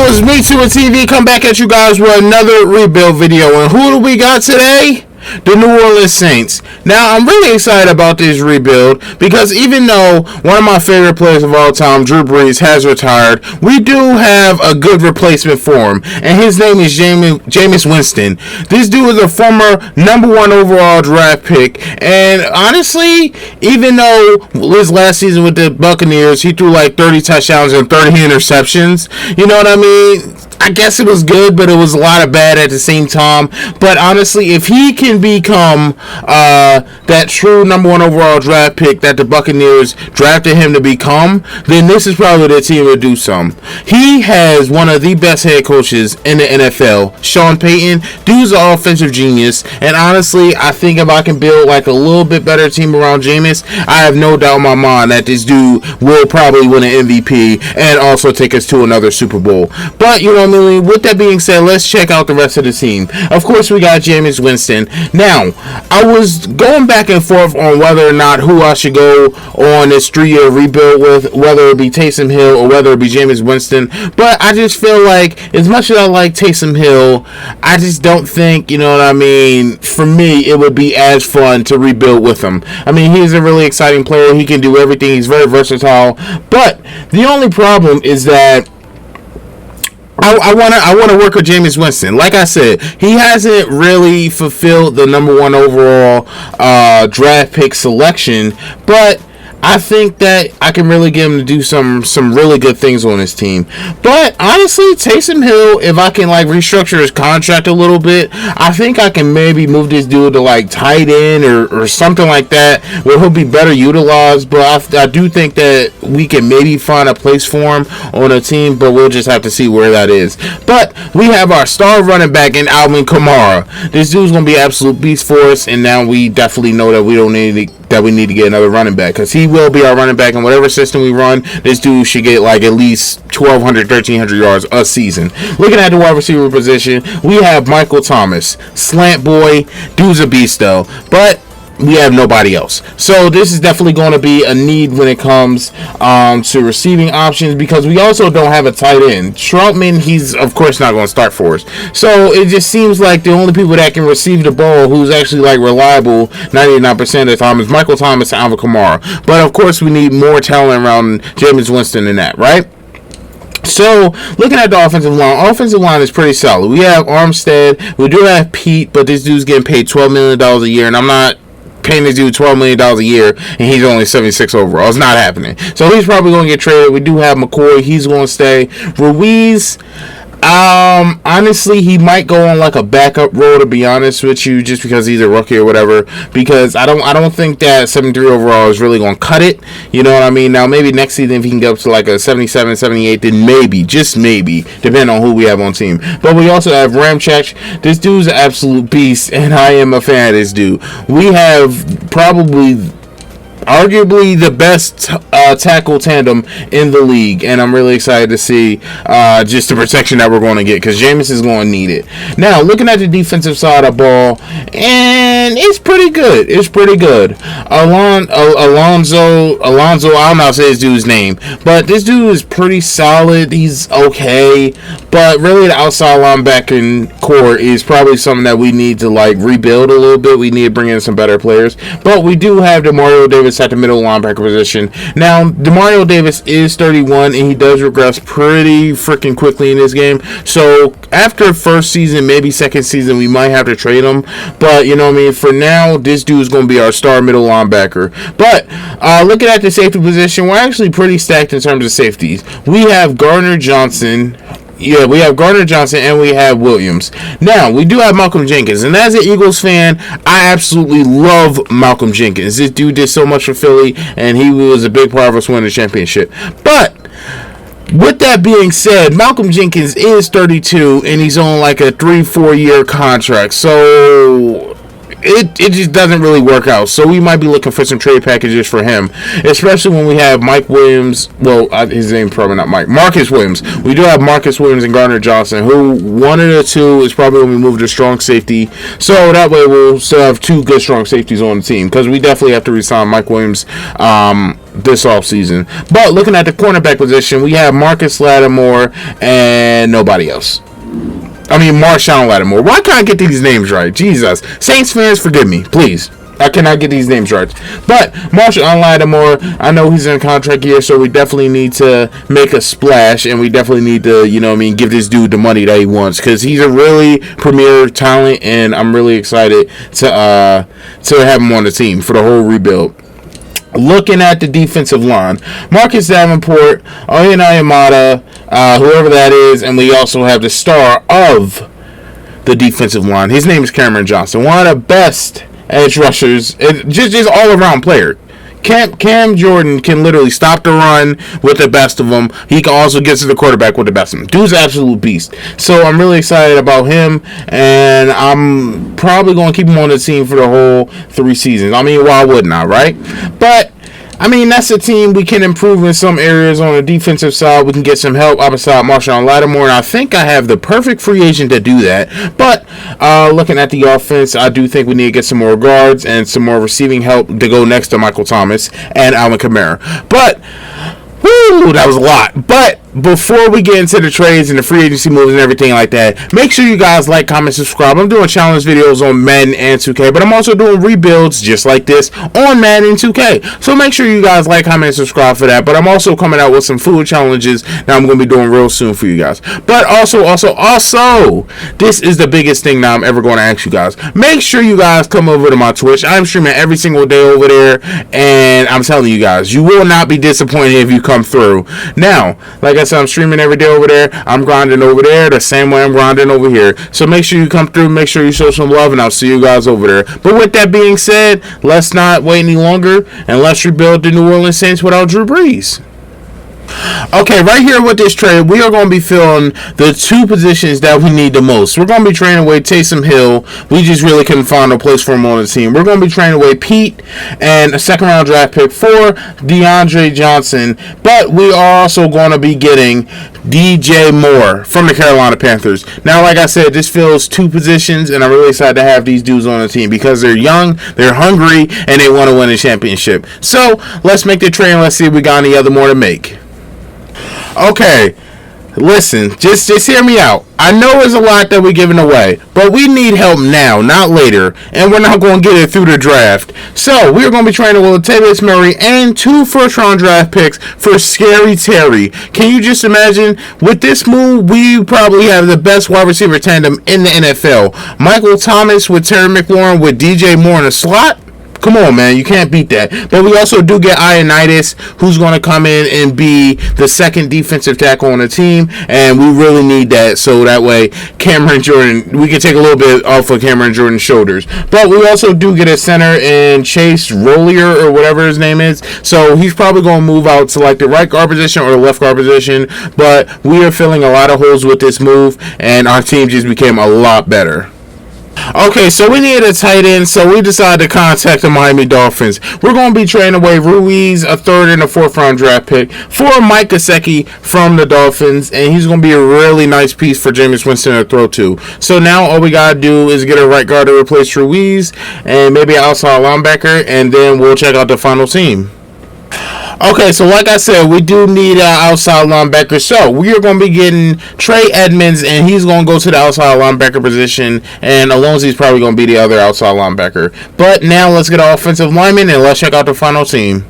It's me to a TV. Come back at you guys with another rebuild video. And who do we got today? The New Orleans Saints. Now, I'm really excited about this rebuild because even though one of my favorite players of all time, Drew Brees, has retired, we do have a good replacement for him, and his name is Jameis Winston. This dude is a former #1 overall draft pick, and honestly, even though his last season with the Buccaneers, he threw like 30 touchdowns and 30 interceptions, you know what I mean? I guess it was good, but it was a lot of bad at the same time. But honestly, if he can become that true #1 overall draft pick that the Buccaneers drafted him to become, then this is probably the team to do some. He has one of the best head coaches in the NFL, Sean Payton. Dude's an offensive genius, and honestly, I think if I can build like a little bit better team around Jameis, I have no doubt in my mind that this dude will probably win an MVP and also take us to another Super Bowl. But you know, with that being said, let's check out the rest of the team. Of course, we got Jameis Winston. Now, I was going back and forth on whether or not who I should go on this 3-year rebuild with, whether it be Taysom Hill or whether it be Jameis Winston. But I just feel like, as much as I like Taysom Hill, I just don't think, you know what I mean, for me, it would be as fun to rebuild with him. I mean, he's a really exciting player. He can do everything. He's very versatile. But the only problem is that I want to work with Jameis Winston. Like I said, he hasn't really fulfilled the #1 overall draft pick selection, but I think that I can really get him to do some really good things on his team. But honestly, Taysom Hill, if I can like restructure his contract a little bit, I think I can maybe move this dude to like tight end or something like that where he'll be better utilized. But I do think that we can maybe find a place for him on a team, but we'll just have to see where that is. But we have our star running back in Alvin Kamara. This dude's going to be an absolute beast for us, and now we definitely know that we need to get another running back, because he will be our running back in whatever system we run. This dude should get like at least 1,200, 1,300 yards a season. Looking at the wide receiver position, we have Michael Thomas, slant boy, dude's a beast though, but we have nobody else. So this is definitely going to be a need when it comes to receiving options, because we also don't have a tight end. Troutman, he's of course not going to start for us. So it just seems like the only people that can receive the ball who's actually like reliable 99% of the time is Michael Thomas and Alvin Kamara. But of course we need more talent around Jameis Winston than that, right? So, looking at the offensive line is pretty solid. We have Armstead, we do have Pete, but this dude's getting paid $12 million a year, and I'm not paying this dude $12 million a year, and he's only 76 overall. It's not happening. So he's probably going to get traded. We do have McCoy. He's going to stay. Ruiz, honestly, he might go on like a backup role, to be honest with you, just because he's a rookie or whatever, because I don't think that 73 overall is really going to cut it. You know what I mean? Now, maybe next season, if he can get up to like a 77, 78, then maybe, just maybe, depending on who we have on team. But we also have Ramchek. This dude's an absolute beast, and I am a fan of this dude. We have probably arguably the best tackle tandem in the league, and I'm really excited to see just the protection that we're going to get, because Jameis is going to need it. Now, looking at the defensive side of the ball, and it's pretty good. It's pretty good. Alonzo, I don't know how to say this dude's name, but this dude is pretty solid. He's okay, but really the outside linebacking core is probably something that we need to like rebuild a little bit. We need to bring in some better players, but we do have Demario Davis at the middle linebacker position. Now, Demario Davis is 31, and he does regress pretty freaking quickly in this game. So, after first season, maybe second season, we might have to trade him. But, you know what I mean? For now, this dude is going to be our star middle linebacker. But, looking at the safety position, we're actually pretty stacked in terms of safeties. We have Gardner Johnson. Yeah, we have Gardner Johnson and we have Williams. Now, we do have Malcolm Jenkins. And as an Eagles fan, I absolutely love Malcolm Jenkins. This dude did so much for Philly, and he was a big part of us winning the championship. But with that being said, Malcolm Jenkins is 32, and he's on like a 3-4 year contract. So it just doesn't really work out. So we might be looking for some trade packages for him, especially when we have Mike Williams. Well, his name's probably not Mike. Marcus Williams. We do have Marcus Williams and Gardner Johnson, who one of the two is probably going to be moved to strong safety. So that way we'll still have two good strong safeties on the team, because we definitely have to resign Mike Williams this offseason. But looking at the cornerback position, we have Marcus Lattimore and nobody else. I mean, Marshawn Lattimore. Why can't I get these names right? Jesus. Saints fans, forgive me, please. I cannot get these names right. But Marshawn Lattimore, I know he's in a contract year, so we definitely need to make a splash, and we definitely need to, give this dude the money that he wants, because he's a really premier talent, and I'm really excited to have him on the team for the whole rebuild. Looking at the defensive line, Marcus Davenport, Oyena Yamada, whoever that is, and we also have the star of the defensive line. His name is Cameron Johnson, one of the best edge rushers, just all-around player. Cam Jordan can literally stop the run with the best of them. He can also get to the quarterback with the best of them. Dude's an absolute beast. So I'm really excited about him, and I'm probably going to keep him on the team for the whole 3 seasons. I mean, why wouldn't I, right? But I mean, that's a team we can improve in some areas on the defensive side. We can get some help opposite Marshawn Lattimore, and I think I have the perfect free agent to do that. But looking at the offense, I do think we need to get some more guards and some more receiving help to go next to Michael Thomas and Alvin Kamara. But whoo, that was a lot. But before we get into the trades and the free agency moves and everything like that, make sure you guys like, comment, subscribe. I'm doing challenge videos on Madden and 2K, but I'm also doing rebuilds just like this on Madden and 2K. So make sure you guys like, comment, and subscribe for that. But I'm also coming out with some food challenges that I'm going to be doing real soon for you guys. But also, this is the biggest thing that I'm ever going to ask you guys. Make sure you guys come over to my Twitch. I'm streaming every single day over there, and I'm telling you guys, you will not be disappointed if you come through. Now, like I said, I'm streaming every day over there. I'm grinding over there the same way I'm grinding over here. So make sure you come through, make sure you show some love, and I'll see you guys over there. But with that being said, let's not wait any longer, and let's rebuild the New Orleans Saints without Drew Brees. Okay, right here with this trade, we are going to be filling the 2 positions that we need the most. We're going to be trading away Taysom Hill. We just really couldn't find a place for him on the team. We're going to be trading away Pete and a second-round draft pick for DeAndre Johnson. But we are also going to be getting DJ Moore from the Carolina Panthers. Now, like I said, this fills 2 positions, and I'm really excited to have these dudes on the team because they're young, they're hungry, and they want to win a championship. So, let's make the trade, and let's see if we got any other more to make. Okay, listen, just hear me out. I know there's a lot that we're giving away, but we need help now, not later, and we're not going to get it through the draft. So, we're going to be trading with Latavius Murray and 2 first-round draft picks for Scary Terry. Can you just imagine? With this move, we probably have the best wide receiver tandem in the NFL. Michael Thomas with Terry McLaurin with DJ Moore in the slot. Come on, man. You can't beat that. But we also do get Ioannidis, who's going to come in and be the second defensive tackle on the team. And we really need that. So that way, Cameron Jordan, we can take a little bit off of Cameron Jordan's shoulders. But we also do get a center in Chase Rollier or whatever his name is. So he's probably going to move out to like the right guard position or the left guard position. But we are filling a lot of holes with this move. And our team just became a lot better. Okay, so we needed a tight end, so we decided to contact the Miami Dolphins. We're going to be trading away Ruiz, a 3rd and a 4th round draft pick, for Mike Gesicki from the Dolphins, and he's going to be a really nice piece for Jameis Winston to throw to. So now all we got to do is get a right guard to replace Ruiz, and maybe an outside linebacker, and then we'll check out the final team. Okay, so like I said, we do need an outside linebacker. So we are going to be getting Trey Edmonds, and he's going to go to the outside linebacker position. And Alonso's probably going to be the other outside linebacker. But now let's get an offensive lineman, and let's check out the final team.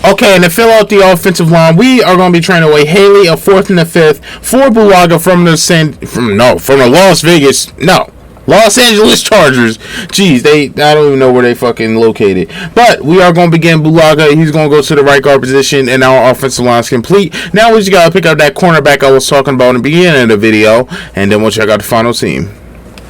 Okay, and to fill out the offensive line, we are going to be trading away Haley, a 4th and a 5th, for Bulaga from the Los Angeles Chargers. Jeez, I don't even know where they fucking located. But we are going to begin Bulaga. He's going to go to the right guard position, and our offensive line is complete. Now we just got to pick up that cornerback I was talking about in the beginning of the video, and then we'll check out the final team.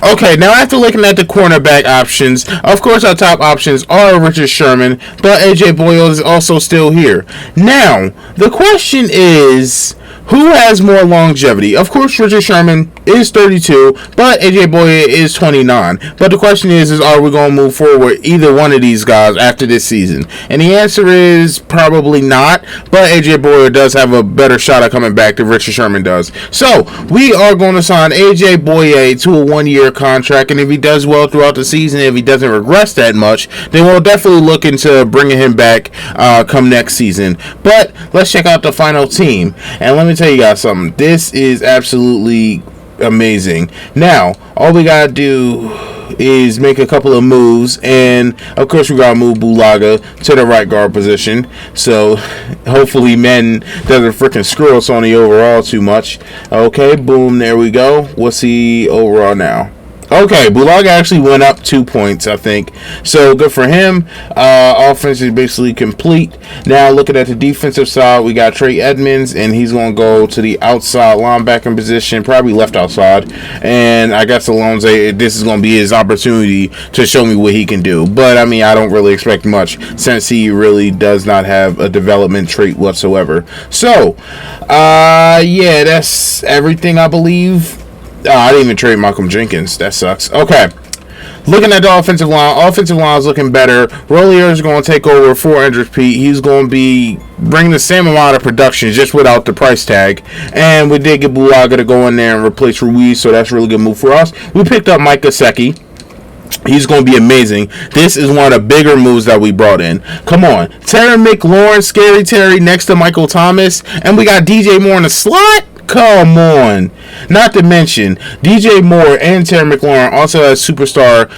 Okay, now after looking at the cornerback options, of course our top options are Richard Sherman, but AJ Boyle is also still here. Now, the question is, Who has more longevity? Of course, Richard Sherman is 32, but AJ Boye is 29. But the question is are we going to move forward with either one of these guys after this season? And the answer is probably not, but AJ Boye does have a better shot at coming back than Richard Sherman does. So, we are going to sign AJ Boye to a 1-year contract, and if he does well throughout the season, if he doesn't regress that much, then we'll definitely look into bringing him back come next season. But let's check out the final team, and let me tell you guys something. This is absolutely amazing. Now, all we gotta do is make a couple of moves, and of course we gotta move Bulaga to the right guard position, so hopefully Madden doesn't freaking screw us on the overall too much. Okay, boom, there we go. What's the overall now? Okay, Bulaga actually went up 2 points, I think. So, good for him. Offense is basically complete. Now, looking at the defensive side, we got Trey Edmonds, and he's going to go to the outside linebacker position, probably left outside. And I guess Alonzo, this is going to be his opportunity to show me what he can do. But, I mean, I don't really expect much since he really does not have a development trait whatsoever. So, yeah, that's everything, I believe. I didn't even trade Malcolm Jenkins. That sucks. Okay. Looking at the offensive line is looking better. Rollier is going to take over for Andrews Pete. He's going to be bringing the same amount of production just without the price tag. And we did get Bulaga to go in there and replace Ruiz, so that's a really good move for us. We picked up Mike Gesicki. He's going to be amazing. This is one of the bigger moves that we brought in. Come on. Terry McLaurin, Scary Terry next to Michael Thomas. And we got DJ Moore in the slot. Come on. Not to mention, DJ Moore and Terry McLaurin also has superstar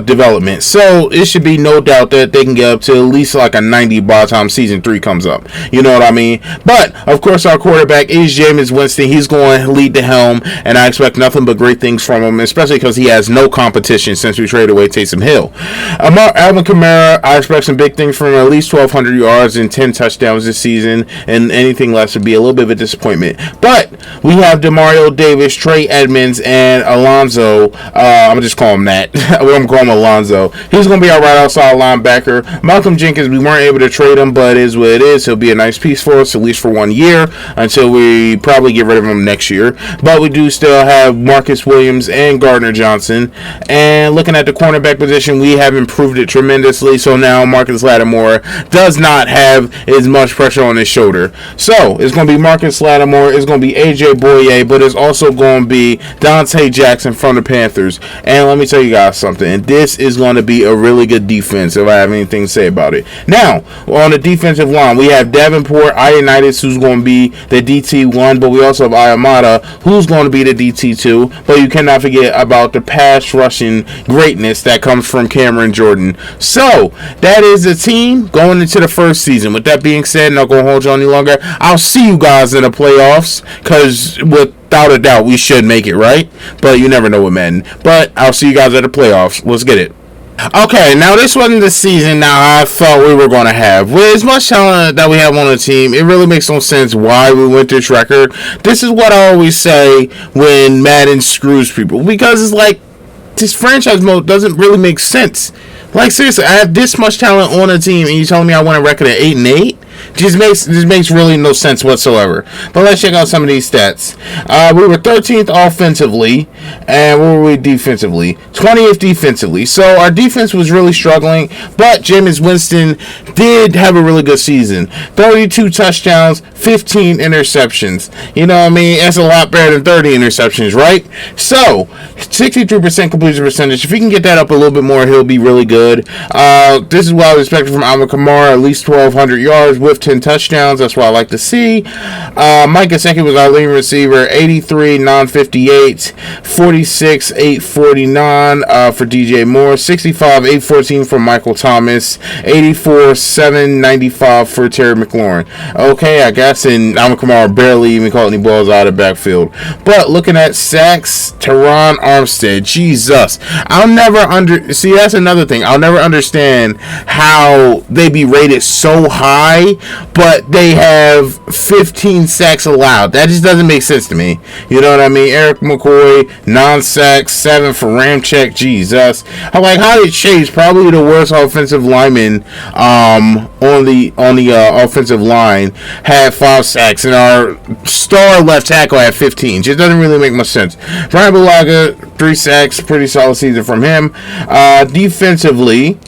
development. So, it should be no doubt that they can get up to at least like a 90 by the time Season 3 comes up. You know what I mean? But, of course, our quarterback is Jameis Winston. He's going to lead the helm, and I expect nothing but great things from him, especially because he has no competition since we traded away Taysom Hill. Alvin Kamara, I expect some big things from him, at least 1,200 yards and 10 touchdowns this season, and anything less would be a little bit of a disappointment. But, we have Demario Davis, Trey Edmonds, and Alonzo. I'm just calling him that. I'm going to call him Alonzo. He's going to be our right outside linebacker. Malcolm Jenkins, we weren't able to trade him, but it is what it is. He'll be a nice piece for us, at least for 1 year, until we probably get rid of him next year. But we do still have Marcus Williams and Gardner Johnson. And looking at the cornerback position, we have improved it tremendously. So now Marcus Lattimore does not have as much pressure on his shoulder. So it's going to be Marcus Lattimore. It's going to be AJ Boye, but it's also going to be Dante Jackson from the Panthers. And let me tell you guys something. This is going to be a really good defense if I have anything to say about it. Now, on the defensive line, we have Davenport, Ioannidis, who's going to be the DT1, but we also have Iamata, who's going to be the DT2. But you cannot forget about the pass rushing greatness that comes from Cameron Jordan. So, that is the team going into the first season. With that being said, not going to hold you any longer. I'll see you guys in the playoffs, because without a doubt, we should make it, right? But you never know with Madden. But I'll see you guys at the playoffs. Let's get it. Okay, now this wasn't the season now I thought we were going to have. With as much talent that we have on the team, it really makes no sense why we went this record. This is what I always say when Madden screws people. Because it's like, this franchise mode doesn't really make sense. Like, seriously, I have this much talent on the team, and you're telling me I want a record at 8-8? Just makes really no sense whatsoever. But let's check out some of these stats. We were 13th offensively, and where were we defensively? 20th defensively. So our defense was really struggling, but Jameis Winston did have a really good season. 32 touchdowns, 15 interceptions. You know what I mean? That's a lot better than 30 interceptions, right? So, 63% completion percentage. If he can get that up a little bit more, he'll be really good. This is what I was expecting from Alvin Kamara, at least 1,200 yards with 10 touchdowns. That's what I like to see. Mike Gesicki was our leading receiver, 83, 958, 46, 849 for DJ Moore, 65, 814 for Michael Thomas, 84, 795 for Terry McLaurin. Okay, I guess, and Alvin Kamara barely even caught any balls out of the backfield. But looking at sacks, Teron Armstead, Jesus, see, that's another thing. I'll never understand how they be rated so high, but they have 15 sacks allowed. That just doesn't make sense to me. You know what I mean? Eric McCoy, non-sacks, 7 for Ramczyk. Jesus. I'm like, how did Chase, probably the worst offensive lineman on the offensive line, have 5 sacks, and our star left tackle had 15? Just doesn't really make much sense. Brian Bulaga, 3 sacks, pretty solid season from him. Defensively,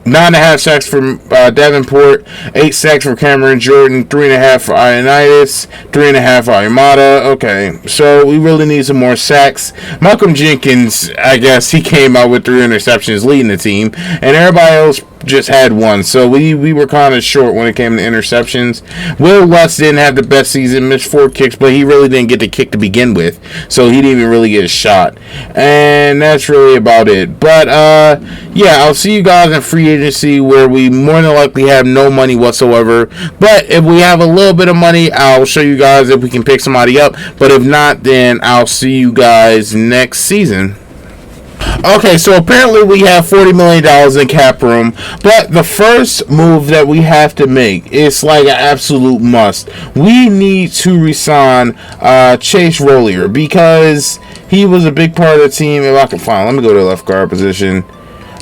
9.5 sacks from Davenport, 8 sacks from Cameron Jordan, 3.5 for Ioannidis, 3.5 for Imada. Okay, so we really need some more sacks. Malcolm Jenkins, I guess he came out with 3 interceptions leading the team, and everybody else just had 1, so we were kind of short when it came to interceptions. Will Lutz didn't have the best season, missed 4 kicks, but he really didn't get the kick to begin with, so he didn't even really get a shot, and that's really about it. But yeah, I'll see you guys in free agency, where we more than likely have no money whatsoever, but if we have a little bit of money, I'll show you guys if we can pick somebody up, but if not, then I'll see you guys next season. Okay, so apparently we have $40 million in cap room, but the first move that we have to make is like an absolute must. We need to resign Chase Rollier, because he was a big part of the team. If I can find, let me go to the left guard position.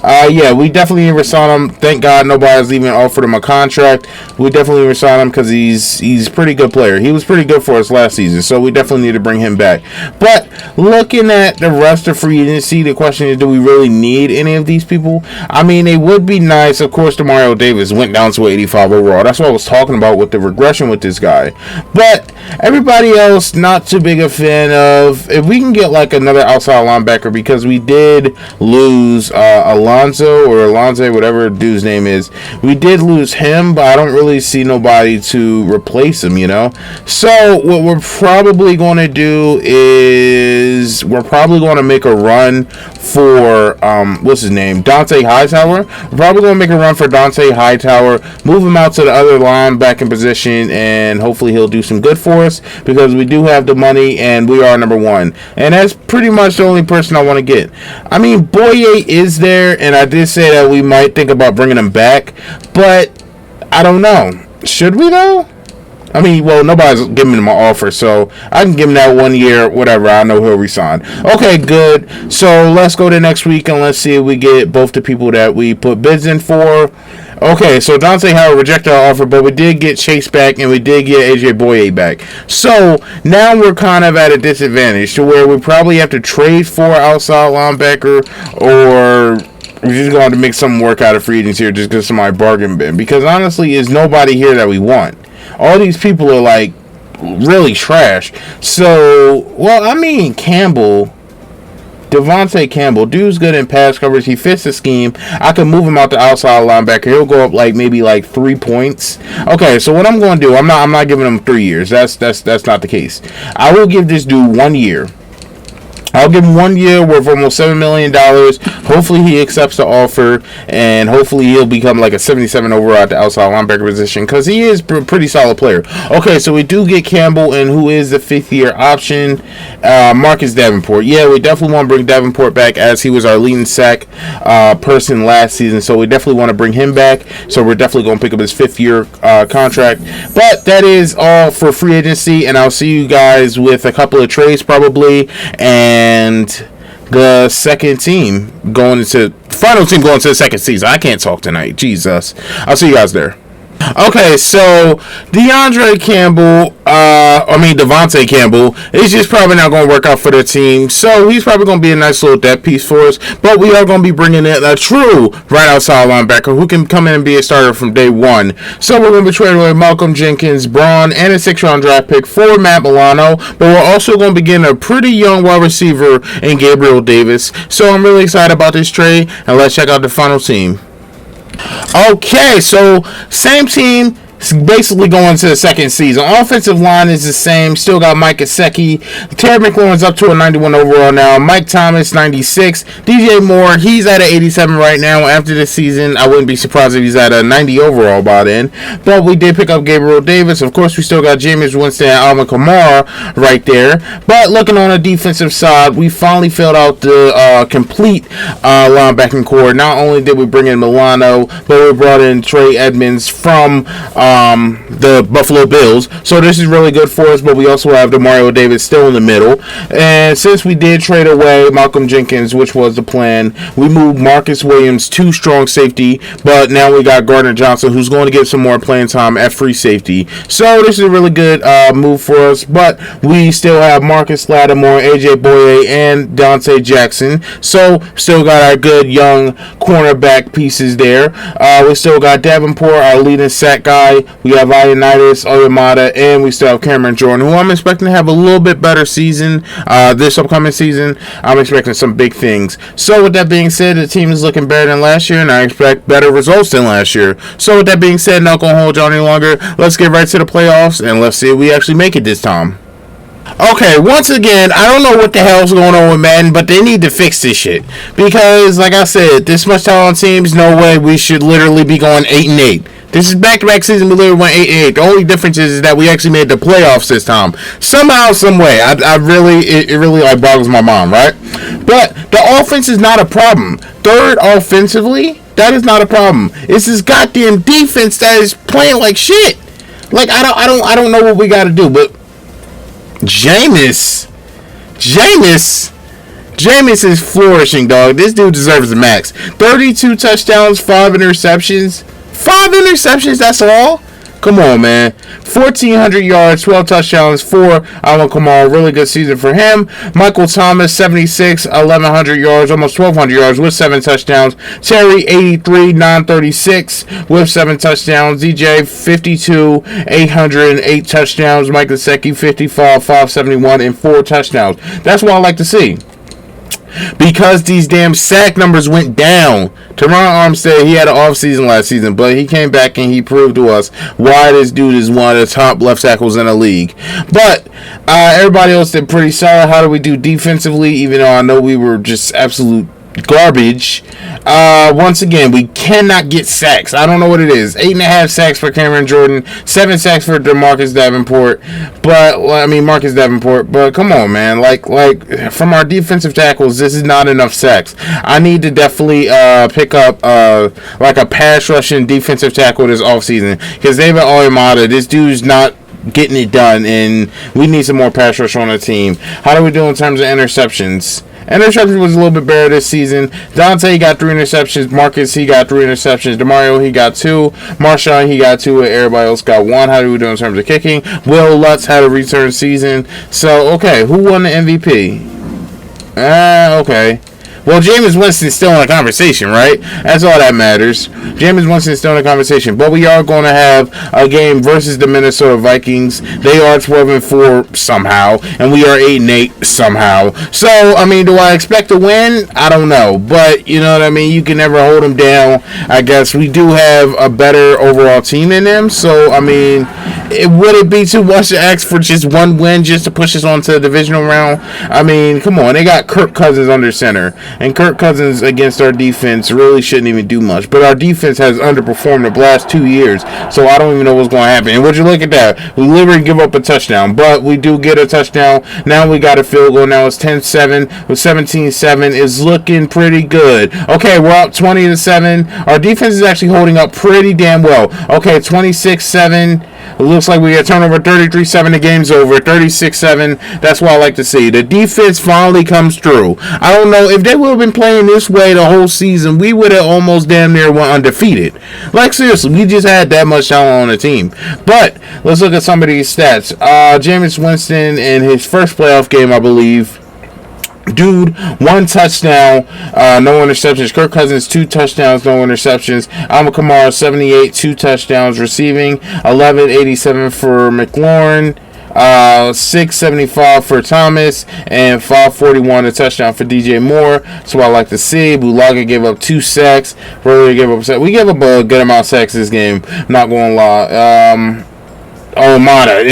Yeah, we definitely need to resign him. Thank God nobody's even offered him a contract. We definitely resign him because he's a pretty good player. He was pretty good for us last season, so we definitely need to bring him back. But looking at the rest of free agency, the question is, do we really need any of these people? I mean, it would be nice. Of course, Demario Davis went down to 85 overall. That's what I was talking about with the regression with this guy. But everybody else, not too big a fan of. If we can get like another outside linebacker, because we did lose Alonzo, whatever dude's name is. We did lose him, but I don't really see nobody to replace him, you know? So what we're probably going to do is we're probably going to make a run for, what's his name? Dante Hightower. We're probably going to make a run for Dante Hightower, move him out to the other linebacking position, and hopefully he'll do some good for us, because we do have the money and we are number 1. And that's pretty much the only person I want to get. I mean, Boye is there, and I did say that we might think about bringing him back, but I don't know. Should we, though? I mean, well, nobody's giving him an offer, so I can give him that 1 year, whatever. I know he'll resign. Okay, good. So let's go to next week, and let's see if we get both the people that we put bids in for. Okay, so Dante Howard rejected our offer, but we did get Chase back, and we did get AJ Boye back. So now we're kind of at a disadvantage to where we probably have to trade for outside linebacker, or we're just going to make some work out of free agents here just because somebody bargain bin. Because honestly, there's nobody here that we want. All these people are like really trash. So, well, I mean, Devontae Campbell, dude's good in pass coverage. He fits the scheme. I can move him out to outside linebacker. He'll go up like maybe like 3 points. Okay, so what I'm going to do, I'm not giving him 3 years. That's not the case. I will give this dude 1 year. I'll give him 1 year worth almost $7 million. Hopefully he accepts the offer, and hopefully he'll become like a 77 overall at the outside linebacker position, because he is a pretty solid player. Okay, so we do get Campbell, and who is the 5th year option? Marcus Davenport. Yeah, we definitely want to bring Davenport back, as he was our leading sack person last season, so we definitely want to bring him back. So we're definitely going to pick up his 5th year contract. But that is all for free agency, and I'll see you guys with a couple of trades probably, and the final team going into the second season. I can't talk tonight. Jesus. I'll see you guys there. Okay, so Devontae Campbell is just probably not going to work out for the team, so he's probably going to be a nice little depth piece for us, but we are going to be bringing in a true right outside linebacker who can come in and be a starter from day 1. So we're going to be trading with Malcolm Jenkins, Braun, and a 6th-round draft pick for Matt Milano, but we're also going to be getting a pretty young wide receiver in Gabriel Davis. So I'm really excited about this trade, and let's check out the final team. Okay, so same team, basically going to the second season. Offensive line is the same. Still got Mike Gesicki. Terry McLaurin's up to a 91 overall now. Mike Thomas, 96. DJ Moore, he's at an 87 right now. After this season, I wouldn't be surprised if he's at a 90 overall by then. But we did pick up Gabriel Davis. Of course, we still got Jameis Winston and Alvin Kamara right there. But looking on the defensive side, we finally filled out the complete linebacking core. Not only did we bring in Milano, but we brought in Trey Edmonds from the Buffalo Bills. So this is really good for us, but we also have Demario Davis still in the middle. And since we did trade away Malcolm Jenkins, which was the plan, we moved Marcus Williams to strong safety, but now we got Gardner Johnson, who's going to get some more playing time at free safety. So this is a really good move for us, but we still have Marcus Lattimore, AJ Boye, and Dante Jackson. So still got our good young cornerback pieces there. We still got Davenport, our leading sack guy. We have Ioannidis, Oyamata, and we still have Cameron Jordan, who I'm expecting to have a little bit better season this upcoming season. I'm expecting some big things. So with that being said, the team is looking better than last year, and I expect better results than last year. So with that being said, not going to hold you any longer. Let's get right to the playoffs, and let's see if we actually make it this time. Okay, once again, I don't know what the hell's going on with Madden, but they need to fix this shit. Because, like I said, this much talent on teams, no way we should literally be going 8-8. This is back-to-back season, we literally went 8-8. The only difference is that we actually made the playoffs this time. Somehow, some way. It really like boggles my mind, right? But the offense is not a problem. Third offensively, that is not a problem. It's this goddamn defense that is playing like shit. Like I don't know what we got to do, but Jameis is flourishing, dog. This dude deserves a max. 32 touchdowns, 5 interceptions. 5 interceptions, that's all? Come on, man. 1,400 yards, 12 touchdowns for Alvin Kamara. Really good season for him. Michael Thomas, 76, 1,100 yards, almost 1,200 yards with 7 touchdowns. Terry, 83, 936 with 7 touchdowns. DJ, 52, 808 touchdowns. Mike Gesicki, 55, 571, and 4 touchdowns. That's what I like to see. Because these damn sack numbers went down. Teron Armstead, he had an off season last season, but he came back and he proved to us why this dude is one of the top left tackles in the league. But everybody else did pretty solid. How do we do defensively? Even though I know we were just absolute garbage. Once again, we cannot get sacks. I don't know what it is. 8.5 sacks for Cameron Jordan, 7 sacks for Marcus Davenport. Marcus Davenport. But come on, man. Like from our defensive tackles, this is not enough sacks. I need to definitely pick up like a pass rushing defensive tackle this offseason, because David Oyamata, this dude's not getting it done, and we need some more pass rush on the team. How do we do in terms of interceptions? Interceptions was a little bit better this season. Dante got 3 interceptions. Marcus, he got 3 interceptions. Demario, he got 2. Marshawn, he got 2. And everybody else got 1. How do we do in terms of kicking? Will Lutz had a return season. So, okay, who won the MVP? Okay. Well, Jameis Winston's still in the conversation, right? That's all that matters. Jameis Winston's still in the conversation. But we are going to have a game versus the Minnesota Vikings. They are 12-4 somehow, and we are 8-8 somehow. So, do I expect to win? I don't know. But, you know what I mean? You can never hold them down. I guess we do have a better overall team than them. So, would it be too much to ask for just one win just to push us on to the divisional round? Come on. They got Kirk Cousins under center. And Kirk Cousins against our defense really shouldn't even do much. But our defense has underperformed the last 2 years. So I don't even know what's going to happen. And would you look at that? We literally give up a touchdown. But we do get a touchdown. Now we got a field goal. Now it's 10-7 with 17-7 is looking pretty good. Okay, we're up 20-7. Our defense is actually holding up pretty damn well. Okay, 26-7. It looks like we get turnover 33-7. The game's over. 36-7. That's what I like to see. The defense finally comes through. I don't know if they would have been playing this way the whole season, we would have almost damn near went undefeated. Like, seriously, we just had that much talent on the team. But let's look at some of these stats. Jameis Winston in his first playoff game, I believe, dude, 1 touchdown, no interceptions. Kirk Cousins, 2 touchdowns, no interceptions. Alvin Kamara, 78, 2 touchdowns receiving. 1187 for McLaurin. 675 for Thomas, and 541 a touchdown for DJ Moore. That's what I like to see. Bulaga gave up 2 sacks. We gave up a good amount of sacks this game. Not going to lie. Omada.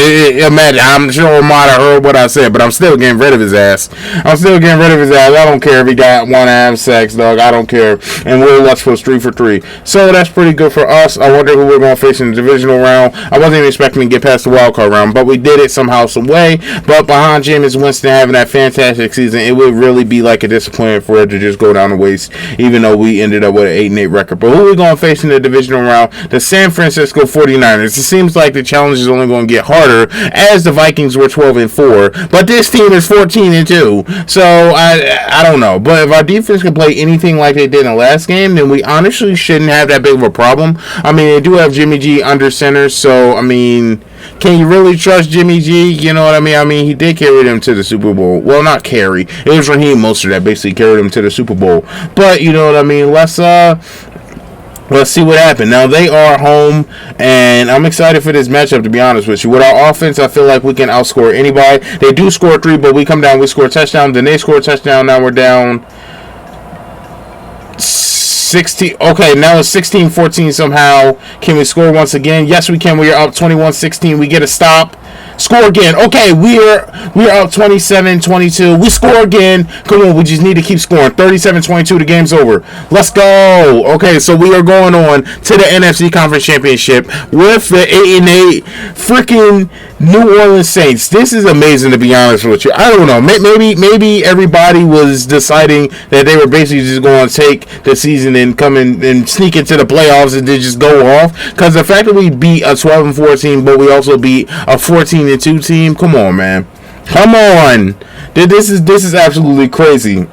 I'm sure Omada heard what I said, but I'm still getting rid of his ass. I don't care if he got 1.5 sacks, dog. I don't care. And Will Lutz was 3 for 3. So that's pretty good for us. I wonder who we're going to face in the divisional round. I wasn't even expecting to get past the wild card round, but we did it somehow, some way. But behind Jameis Winston having that fantastic season, it would really be like a disappointment for it to just go down the waist, even though we ended up with an 8-8 record. But who are we going to face in the divisional round? The San Francisco 49ers. It seems like the challenge is only going to get harder, as the Vikings were 12-4, but this team is 14-2. So I don't know. But if our defense can play anything like they did in the last game, then we honestly shouldn't have that big of a problem. I mean, they do have Jimmy G under center, so I mean, can you really trust Jimmy G? You know what I mean? I mean, he did carry them to the Super Bowl. Well, not carry. It was Raheem Mostert that basically carried them to the Super Bowl. But you know what I mean? Let's see what happened. Now, they are home, and I'm excited for this matchup, to be honest with you. With our offense, I feel like we can outscore anybody. They do score 3, but we come down, we score a touchdown. Then they score a touchdown. Now we're down 16. Okay, now it's 16-14 somehow. Can we score once again? Yes, we can. We are up 21-16. We get a stop. Score again. Okay, we're up 27-22. We score again. Come on, we just need to keep scoring. 37-22, the game's over. Let's go. Okay, so we are going on to the NFC Conference Championship with the 8-8 freaking New Orleans Saints. This is amazing, to be honest with you. I don't know. Maybe everybody was deciding that they were basically just going to take the season and come in and sneak into the playoffs and then just go off. Because the fact that we beat a 12-4 team, but we also beat a 14-2 team. Come on, man. Come on. This is absolutely crazy.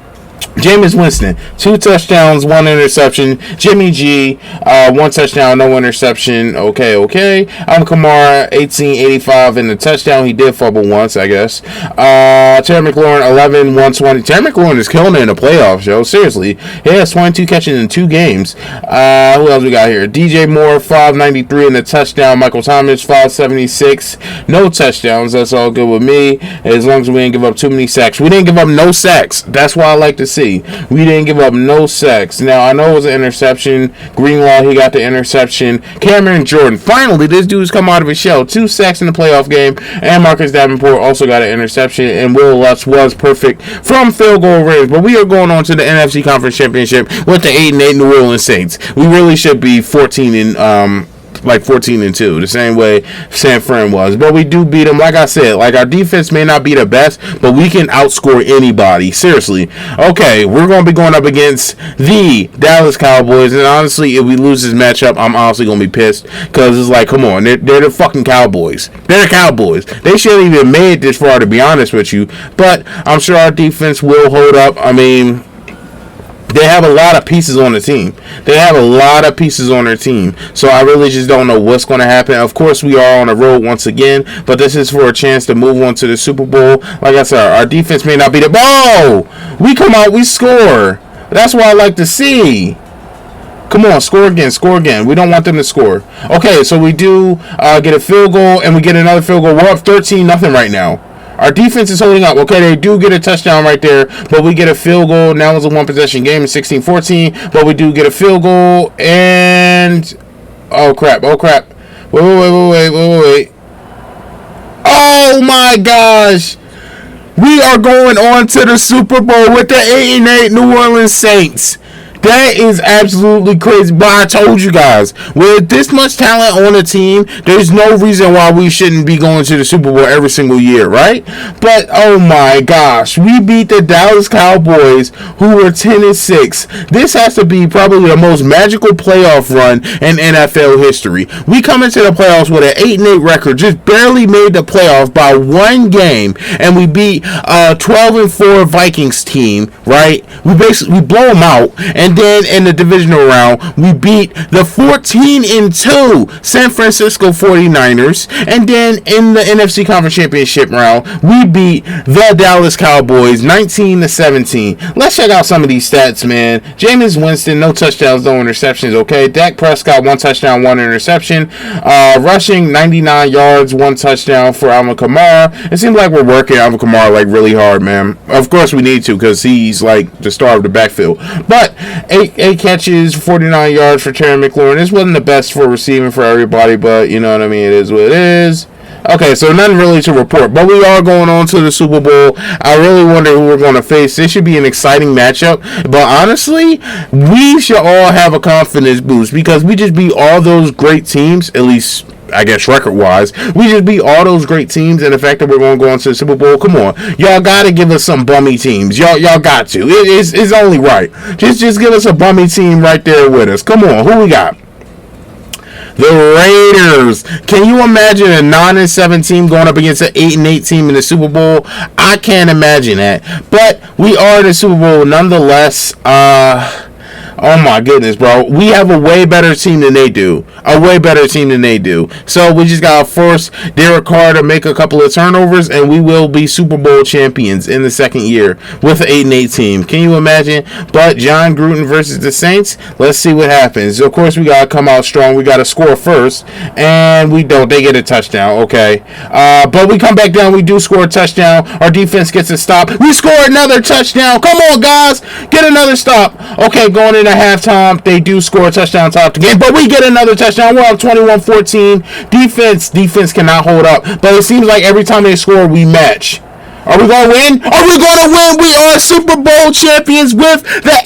Jameis Winston, 2 touchdowns, 1 interception. Jimmy G, 1 touchdown, no interception. Okay. Alvin Kamara, 1885 in the touchdown. He did fumble once, I guess. Terry McLaurin, 11, 120. Terry McLaurin is killing it in the playoffs, yo. Seriously. He has 22 catches in 2 games. Who else we got here? DJ Moore, 593 in the touchdown. Michael Thomas, 576. No touchdowns. That's all good with me, as long as we didn't give up too many sacks. We didn't give up no sacks. That's why I like to see. We didn't give up no sacks. Now, I know it was an interception. Greenlaw, he got the interception. Cameron Jordan, finally, this dude's come out of his shell. 2 sacks in the playoff game. And Marcus Davenport also got an interception. And Will Lutz was perfect from field goal range. But we are going on to the NFC Conference Championship with the 8-8 New Orleans Saints. We really should be 14-2, the same way San Fran was. But we do beat them. Like I said, like, our defense may not be the best, but we can outscore anybody. Seriously. Okay, we're going to be going up against the Dallas Cowboys, and honestly, if we lose this matchup, I'm honestly going to be pissed, because it's like, come on, they're the fucking Cowboys. They're the Cowboys. They shouldn't even made it this far, to be honest with you, but I'm sure our defense will hold up. I mean, they have a lot of pieces on the team. So I really just don't know what's going to happen. Of course, we are on the road once again, but this is for a chance to move on to the Super Bowl. Like I said, our defense may not be the ball. We come out, we score. That's what I like to see. Come on, score again. We don't want them to score. Okay, so we do get a field goal, and we get another field goal. We're up 13-0 right now. Our defense is holding up. Okay, they do get a touchdown right there, but we get a field goal. Now it's a 1-possession game. It's 16-14, but we do get a field goal, and oh crap. Wait. Oh my gosh. We are going on to the Super Bowl with the 8-8 New Orleans Saints. That is absolutely crazy. But I told you guys, with this much talent on the team, there's no reason why we shouldn't be going to the Super Bowl every single year, right? But oh my gosh, we beat the Dallas Cowboys, who were 10-6. This has to be probably the most magical playoff run in NFL history. We come into the playoffs with an 8-8 record, just barely made the playoffs by 1 game, and we beat a 12-4 Vikings team, right? We blow them out, and And then in the divisional round, we beat the 14-2 San Francisco 49ers. And then in the NFC Conference Championship round, we beat the Dallas Cowboys 19-17. Let's check out some of these stats, man. Jameis Winston, no touchdowns, no interceptions, okay? Dak Prescott, 1 touchdown, 1 interception. Rushing, 99 yards, 1 touchdown for Alvin Kamara. It seems like we're working Alvin Kamara like really hard, man. Of course we need to, because he's like the star of the backfield. But 8 catches, 49 yards for Terry McLaurin. This wasn't the best for receiving for everybody, but you know what I mean? It is what it is. Okay, so nothing really to report, but we are going on to the Super Bowl. I really wonder who we're going to face. This should be an exciting matchup, but honestly, we should all have a confidence boost because we just beat all those great teams, at least I guess record-wise. We just beat all those great teams, and the fact that we're going to go into the Super Bowl, come on. Y'all got to give us some bummy teams. Y'all got to. It's only right. Just give us a bummy team right there with us. Come on, who we got? The Raiders. Can you imagine a 9-7 team going up against an 8-8 team in the Super Bowl? I can't imagine that. But we are in the Super Bowl nonetheless. Oh my goodness, bro. We have a way better team than they do. So we just got to force Derek Carr to make a couple of turnovers, and we will be Super Bowl champions in the second year with an 8-8 team. Can you imagine? But John Gruden versus the Saints, let's see what happens. Of course, we got to come out strong. We got to score first, and we don't. They get a touchdown, okay. But we come back down. We do score a touchdown. Our defense gets a stop. We score another touchdown. Come on, guys. Get another stop. Okay, going in at halftime, they do score a touchdown to top the game, but we get another touchdown. We're up 21-14. Defense cannot hold up, but it seems like every time they score, we match. Are we going to win? Are we going to win? We are Super Bowl champions with the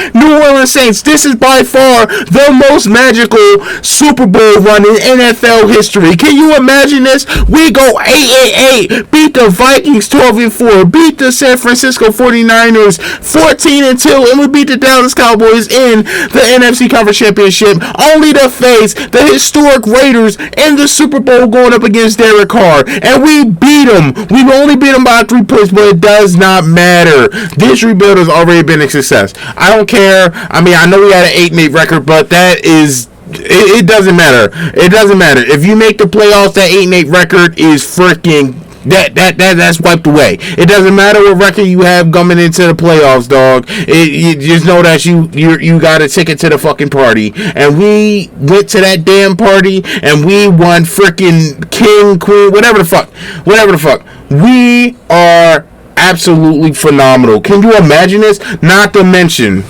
8-8 New Orleans Saints. This is by far the most magical Super Bowl run in NFL history. Can you imagine this? We go 8-8, beat the Vikings 12-4, beat the San Francisco 49ers 14-2, and we beat the Dallas Cowboys in the NFC Conference Championship, only to face the historic Raiders in the Super Bowl going up against Derek Carr. And we beat them. We only beat them by 3 points, but it does not matter. This rebuild has already been a success. I don't care. I mean, I know we had an 8-8 record, but that is... It doesn't matter. It doesn't matter. If you make the playoffs, that 8-8 record is freaking... That's wiped away. It doesn't matter what record you have coming into the playoffs, dog. You just know that you got a ticket to the fucking party, and we went to that damn party and we won freaking king, queen, whatever the fuck. We are absolutely phenomenal. Can you imagine this? Not to mention,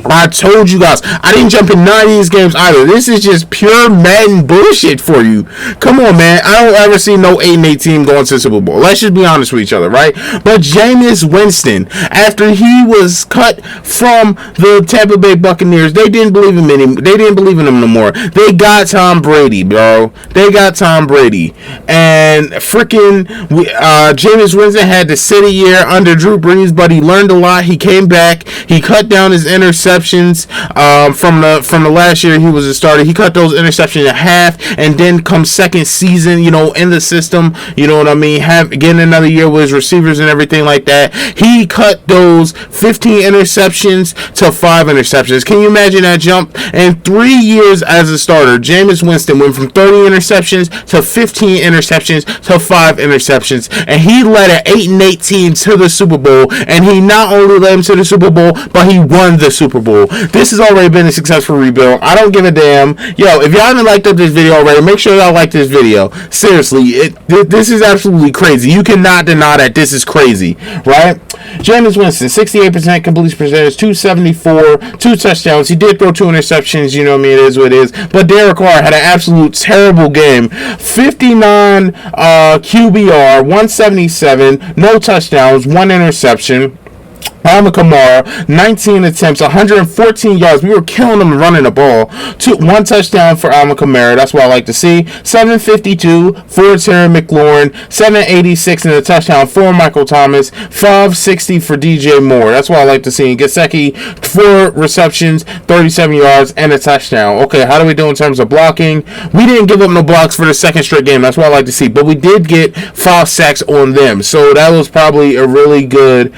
I told you guys, I didn't jump in none of these games either. This is just pure Madden bullshit for you. Come on, man. I don't ever see no 8-8 team going to the Super Bowl. Let's just be honest with each other, right? But Jameis Winston, after he was cut from the Tampa Bay Buccaneers, they didn't believe in him. They didn't believe in him no more. They got Tom Brady, bro. They got Tom Brady. And freaking Jameis Winston had the city year under Drew Brees, but he learned a lot. He came back. He cut down his interceptions from the last year he was a starter. He cut those interceptions in half, and then come second season, in the system, you know what I mean, getting another year with his receivers and everything like that, he cut those 15 interceptions to 5 interceptions. Can you imagine that jump? In 3 years as a starter, Jameis Winston went from 30 interceptions to 15 interceptions to 5 interceptions, and he led an 8-8 team to the Super Bowl, and he not only led him to the Super Bowl, but he won the Super Bowl. This has already been a successful rebuild. I don't give a damn. Yo, if y'all haven't liked up this video already, make sure y'all like this video. Seriously, this is absolutely crazy. You cannot deny that this is crazy, right? Jameis Winston, 68% completion percentage, 274, 2 touchdowns. He did throw 2 interceptions, you know what I mean? It is what it is. But Derek Carr had an absolute terrible game. 59 QBR, 177, no touchdowns, 1 interception. Alvin Kamara, 19 attempts, 114 yards. We were killing them running the ball. 1 touchdown for Alvin Kamara. That's what I like to see. 752 for Terry McLaurin. 786 in the touchdown for Michael Thomas. 560 for DJ Moore. That's what I like to see. And Gesicki, 4 receptions, 37 yards, and a touchdown. Okay, how do we do in terms of blocking? We didn't give up no blocks for the second straight game. That's what I like to see. But we did get 5 sacks on them. So that was probably a really good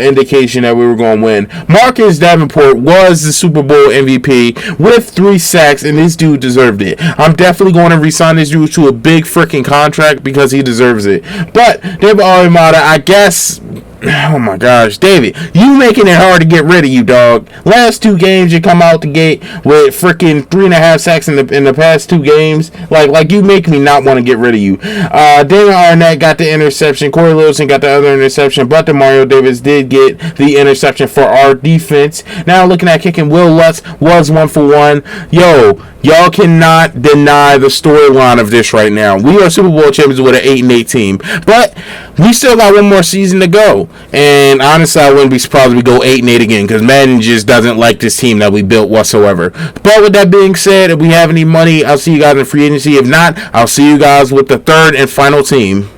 indication expectation that we were going to win. Marcus Davenport was the Super Bowl MVP with 3 sacks, and this dude deserved it. I'm definitely going to re-sign this dude to a big freaking contract because he deserves it. But David Onyemata, I guess. Oh my gosh, David, you making it hard to get rid of you, dog. Last 2 games you come out the gate with freaking 3.5 sacks in the past 2 games. Like you make me not want to get rid of you. Daniel Arnett got the interception. Corey Littleton got the other interception, but Demario Davis did get the interception for our defense. Now looking at kicking, Will Lutz was 1 for 1. Yo, y'all cannot deny the storyline of this right now. We are Super Bowl champions with an 8-8 team, but we still got one more season to go. And honestly, I wouldn't be surprised if we go 8-8 again, because Madden just doesn't like this team that we built whatsoever. But with that being said, if we have any money, I'll see you guys in free agency. If not, I'll see you guys with the 3rd and final team.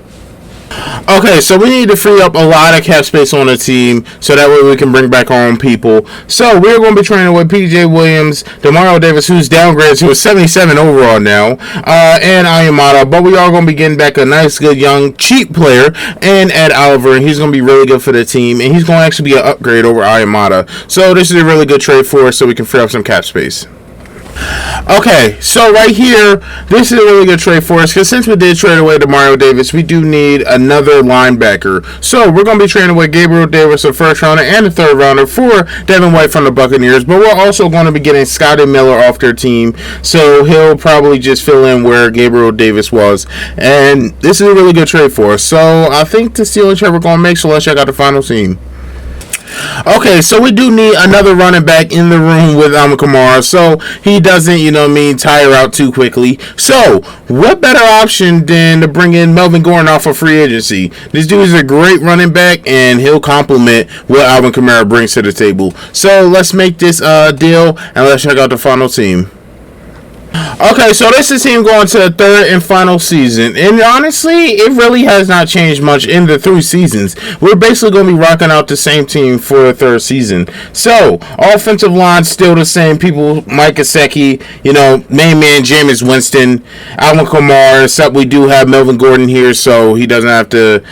Okay, so we need to free up a lot of cap space on the team so that way we can bring back our own people. So we're going to be training with PJ Williams, Demario Davis, who's downgraded to a 77 overall now, and Onyemata. But we are going to be getting back a nice, good, young, cheap player, and Ed Oliver, and he's going to be really good for the team, and he's going to actually be an upgrade over Onyemata. So this is a really good trade for us so we can free up some cap space. Okay, so right here, this is a really good trade for us because since we did trade away Demario Davis, we do need another linebacker. So we're going to be trading away Gabriel Davis, a 1st rounder, and a 3rd rounder for Devin White from the Buccaneers. But we're also going to be getting Scotty Miller off their team, so he'll probably just fill in where Gabriel Davis was. And this is a really good trade for us. So I think the Steelers trade we're going to make, so let's check out the final team. Okay, so we do need another running back in the room with Alvin Kamara, so he doesn't, tire out too quickly. So, what better option than to bring in Melvin Gordon off of free agency? This dude is a great running back, and he'll complement what Alvin Kamara brings to the table. So, let's make this deal, and let's check out the final team. Okay, so this is him going to the 3rd and final season, and honestly, it really has not changed much in the 3 seasons. We're basically going to be rocking out the same team for the 3rd season. So, offensive line still the same people, Mike Gesicki, main man Jameis Winston, Alvin Kamara, except we do have Melvin Gordon here, so he doesn't have to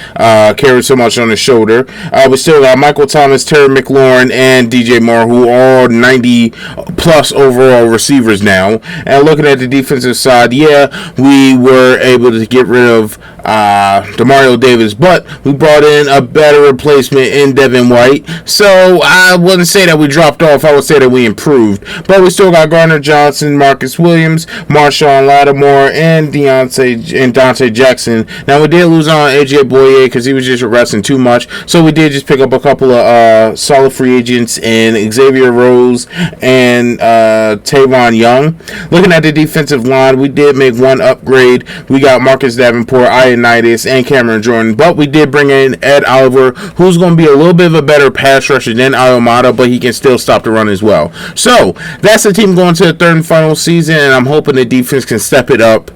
carry so much on his shoulder. We still got Michael Thomas, Terry McLaurin, and DJ Moore, who are all 90-plus overall receivers now. And looking at the defensive side, we were able to get rid of Demario Davis, but we brought in a better replacement in Devin White. So I wouldn't say that we dropped off. I would say that we improved. But we still got Gardner Johnson, Marcus Williams, Marshawn Lattimore, and Dante Jackson. Now we did lose on AJ Boye because he was just resting too much. So we did just pick up a couple of solid free agents in Xavier Rose and Tavon Young. Looking at the defensive line, we did make one upgrade. We got Marcus Davenport, Ioannidis, and Cameron Jordan, but we did bring in Ed Oliver, who's going to be a little bit of a better pass rusher than Onyemata, but he can still stop the run as well. So that's the team going to the 3rd and final season, and I'm hoping the defense can step it up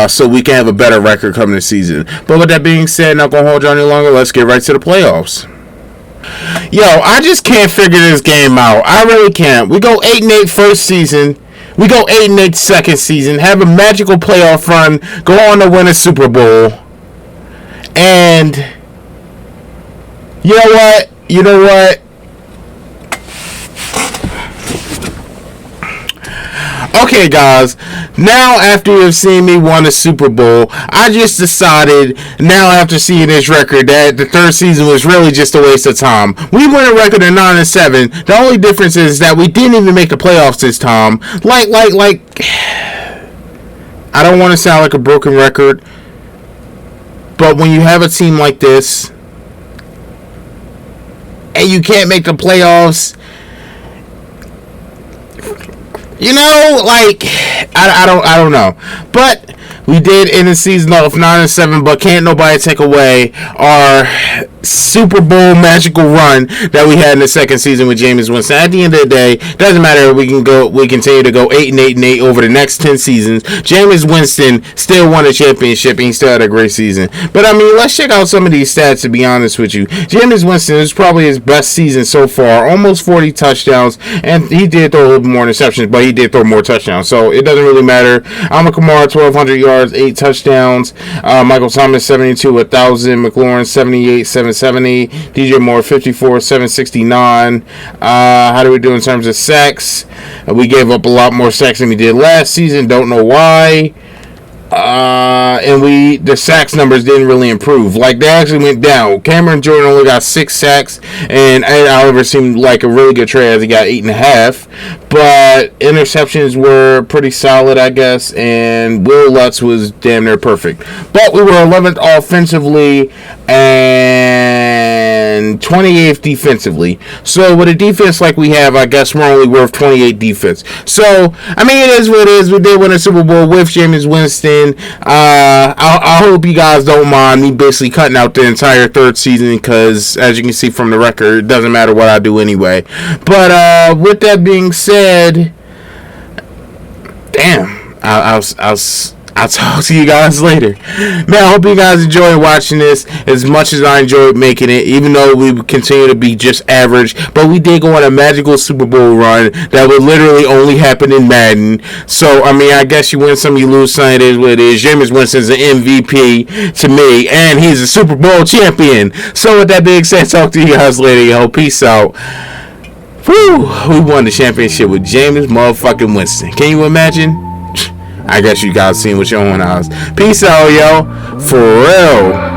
so we can have a better record coming this season. But with that being said, not going to hold you any longer. Let's get right to the playoffs. Yo, I just can't figure this game out. I really can't. We go 8-8 first season. We go 8-8 second season, have a magical playoff run, go on to win a Super Bowl, and you know what? Okay, guys, now after you've seen me win a Super Bowl, I just decided, now after seeing this record, that the 3rd season was really just a waste of time. We won a record of 9-7. The only difference is that we didn't even make the playoffs this time. I don't want to sound like a broken record, but when you have a team like this, and you can't make the playoffs, I don't know. But we did end the season off 9-7, but can't nobody take away our Super Bowl magical run that we had in the 2nd season with Jameis Winston. At the end of the day, doesn't matter if we continue to go 8-8 over the next 10 seasons. Jameis Winston still won a championship and he still had a great season. But let's check out some of these stats, to be honest with you. Jameis Winston is probably his best season so far, almost 40 touchdowns, and he did throw a little bit more interceptions, but he did throw more touchdowns, so it doesn't really matter. Alvin Kamara, 1,200 yards. yards, 8 touchdowns. Michael Thomas, 72, 1,000. McLaurin, 78, 770. DJ Moore, 54, 769. How do we do in terms of sacks? We gave up a lot more sacks than we did last season. Don't know why. And the sacks numbers didn't really improve. Like, they actually went down. Cameron Jordan only got 6 sacks, and Oliver seemed like a really good trade as he got 8.5. But interceptions were pretty solid, I guess, and Will Lutz was damn near perfect. But we were 11th offensively and 28th defensively. So with a defense like we have, I guess we're only worth 28 defense. So, I mean, it is what it is. We did win a Super Bowl with Jameis Winston. I hope you guys don't mind me basically cutting out the entire third season, because as you can see from the record, it doesn't matter what I do anyway. But with that being said, damn, I'll talk to you guys later. Man, I hope you guys enjoyed watching this as much as I enjoyed making it, even though we continue to be just average. But we did go on a magical Super Bowl run that would literally only happen in Madden. So, I mean, I guess you win some, you lose some. It is what it is. Jameis Winston's an MVP to me, and he's a Super Bowl champion. So, with that being said, talk to you guys later, yo. Peace out. Whew, we won the championship with Jameis motherfucking Winston. Can you imagine? I guess you guys seen with your own eyes. Peace out, yo. For real.